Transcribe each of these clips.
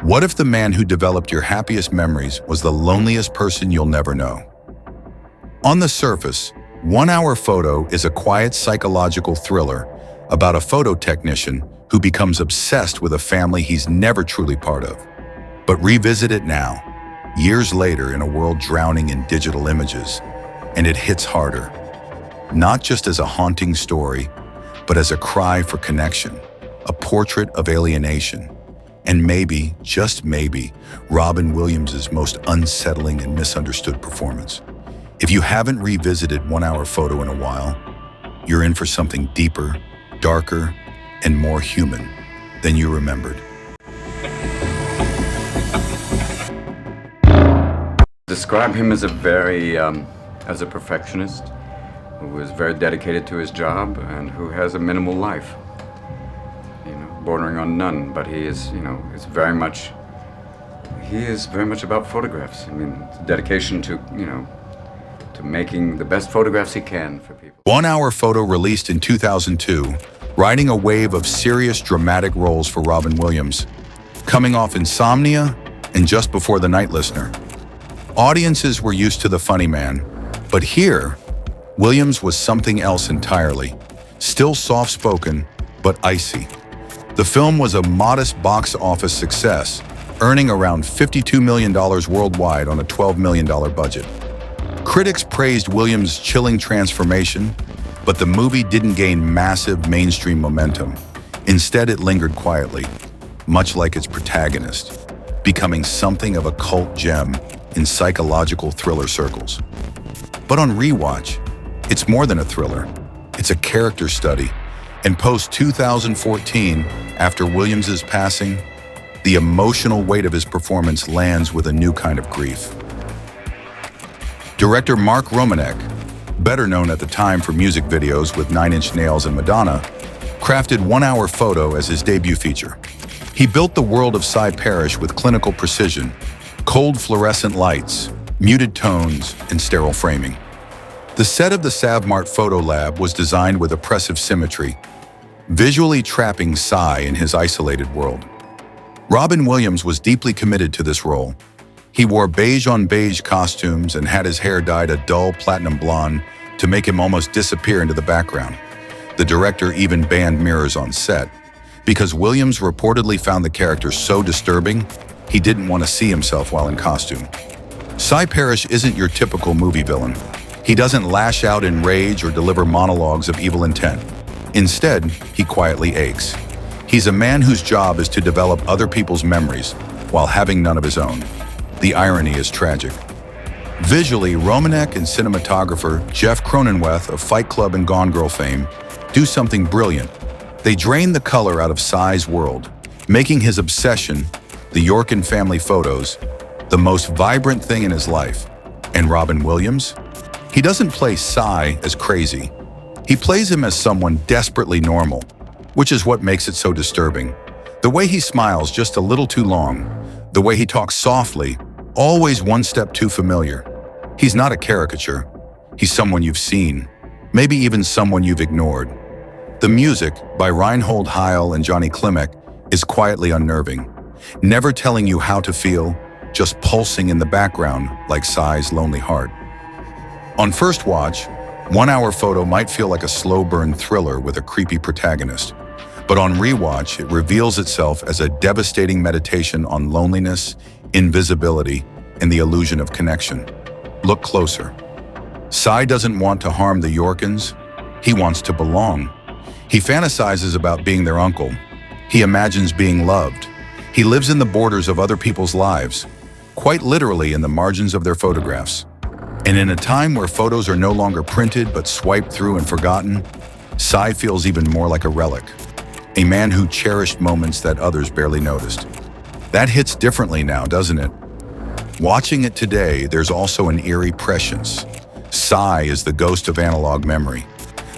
What if the man who developed your happiest memories was the loneliest person you'll never know? On the surface, 1 Hour Photo is a quiet psychological thriller about a photo technician who becomes obsessed with a family he's never truly part of. But revisit it now, years later in a world drowning in digital images, and it hits harder. Not just as a haunting story, but as a cry for connection, a portrait of alienation, and maybe, just maybe, Robin Williams' most unsettling and misunderstood performance. If you haven't revisited 1 Hour Photo in a while, you're in for something deeper, darker, and more human than you remembered. Describe him as as a perfectionist who is very dedicated to his job and who has a minimal life, bordering on none. But he is, is very much about photographs. I mean, dedication to, to making the best photographs he can for people. 1 Hour Photo released in 2002, riding a wave of serious dramatic roles for Robin Williams, coming off Insomnia and Just Before the Night Listener. Audiences were used to the funny man, but here, Williams was something else entirely, still soft-spoken, but icy. The film was a modest box office success, earning around $52 million worldwide on a $12 million budget. Critics praised Williams' chilling transformation, but the movie didn't gain massive mainstream momentum. Instead, it lingered quietly, much like its protagonist, becoming something of a cult gem in psychological thriller circles. But on Rewatch, it's more than a thriller. It's a character study. And post-2014, after Williams' passing, the emotional weight of his performance lands with a new kind of grief. Director Mark Romanek, better known at the time for music videos with 9 Inch Nails and Madonna, crafted 1 Hour Photo as his debut feature. He built the world of Sy Parrish with clinical precision, cold fluorescent lights, muted tones, and sterile framing. The set of the Savmart Photo Lab was designed with oppressive symmetry, visually trapping Sy in his isolated world. Robin Williams was deeply committed to this role. He wore beige-on-beige costumes and had his hair dyed a dull platinum blonde to make him almost disappear into the background. The director even banned mirrors on set, because Williams reportedly found the character so disturbing, he didn't want to see himself while in costume. Sy Parrish isn't your typical movie villain. He doesn't lash out in rage or deliver monologues of evil intent. Instead, he quietly aches. He's a man whose job is to develop other people's memories while having none of his own. The irony is tragic. Visually, Romanek and cinematographer Jeff Cronenweth of Fight Club and Gone Girl fame do something brilliant. They drain the color out of Sy's world, making his obsession, the Yorkin family photos, the most vibrant thing in his life. And Robin Williams? He doesn't play Sy as crazy. He plays him as someone desperately normal, which is what makes it so disturbing. The way he smiles just a little too long, the way he talks softly, always one step too familiar. He's not a caricature. He's someone you've seen, maybe even someone you've ignored. The music, by Reinhold Heil and Johnny Klimek, is quietly unnerving, never telling you how to feel, just pulsing in the background like Sy's lonely heart. On first watch, 1 Hour Photo might feel like a slow-burn thriller with a creepy protagonist. But on rewatch, it reveals itself as a devastating meditation on loneliness, invisibility, and the illusion of connection. Look closer. Sy doesn't want to harm the Yorkins. He wants to belong. He fantasizes about being their uncle. He imagines being loved. He lives in the borders of other people's lives, quite literally in the margins of their photographs. And in a time where photos are no longer printed but swiped through and forgotten, Sy feels even more like a relic, a man who cherished moments that others barely noticed. That hits differently now, doesn't it? Watching it today, there's also an eerie prescience. Sy is the ghost of analog memory,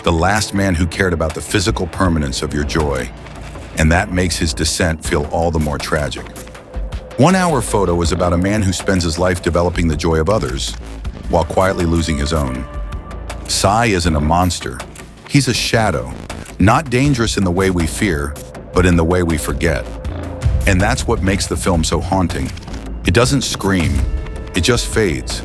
the last man who cared about the physical permanence of your joy, and that makes his descent feel all the more tragic. 1 Hour Photo is about a man who spends his life developing the joy of others, while quietly losing his own. Sy isn't a monster. He's a shadow, not dangerous in the way we fear, but in the way we forget. And that's what makes the film so haunting. It doesn't scream, it just fades.